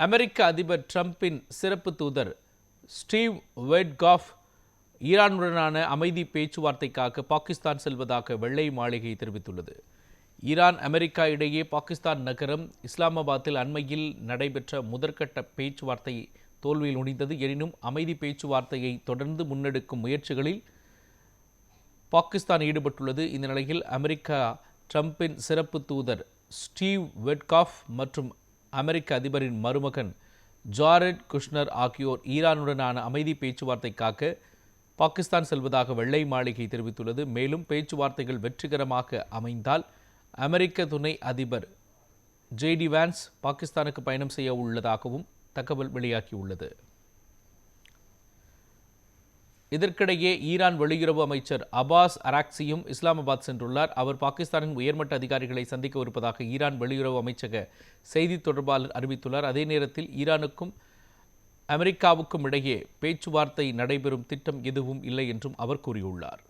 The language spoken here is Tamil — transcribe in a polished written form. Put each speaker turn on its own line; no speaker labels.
அமெரிக்க அதிபர் டிரம்பின் சிறப்பு தூதர் ஸ்டீவ் விட்காஃப் ஈரானுடனான அமைதி பேச்சுவார்த்தைக்காக பாகிஸ்தான் செல்வதாக வெள்ளை மாளிகை தெரிவித்துள்ளது. ஈரான் அமெரிக்கா இடையே பாகிஸ்தான் நகரம் இஸ்லாமாபாத்தில் அண்மையில் நடைபெற்ற முதற்கட்ட பேச்சுவார்த்தை தோல்வியில் முடிந்தது. எனினும் அமைதி பேச்சுவார்த்தையை தொடர்ந்து முன்னெடுக்கும் முயற்சிகளில் பாகிஸ்தான் ஈடுபட்டுள்ளது. இந்த நிலையில் அமெரிக்கா டிரம்பின் சிறப்பு தூதர் ஸ்டீவ் விட்காஃப் மற்றும் அமெரிக்க அதிபரின் மருமகன் ஜாரெட் குஷ்னர் ஆகியோர் ஈரானுடனான அமைதி பேச்சுவார்த்தைக்காக பாகிஸ்தான் செல்வதாக வெள்ளை மாளிகை தெரிவித்துள்ளது. மேலும் பேச்சுவார்த்தைகள் வெற்றிகரமாக அமைந்தால் அமெரிக்க துணை அதிபர் ஜே.டி. வான்ஸ் பாகிஸ்தானுக்கு பயணம் செய்ய உள்ளதாகவும் தகவல் வெளியாகியுள்ளது. இதற்கிடையே ஈரான் வெளியுறவு அமைச்சர் அப்பாஸ் அராக்சியும் இஸ்லாமாபாத் சென்றுள்ளார். அவர் பாகிஸ்தானின் உயர்மட்ட அதிகாரிகளை சந்திக்கவிருப்பதாக ஈரான் வெளியுறவு அமைச்சக செய்தி தொடர்பாளர் அறிவித்துள்ளார். அதே நேரத்தில் ஈரானுக்கும் அமெரிக்காவுக்கும் இடையே பேச்சுவார்த்தை நடைபெறும் திட்டம் எதுவும் இல்லை என்றும் அவர் கூறியுள்ளார்.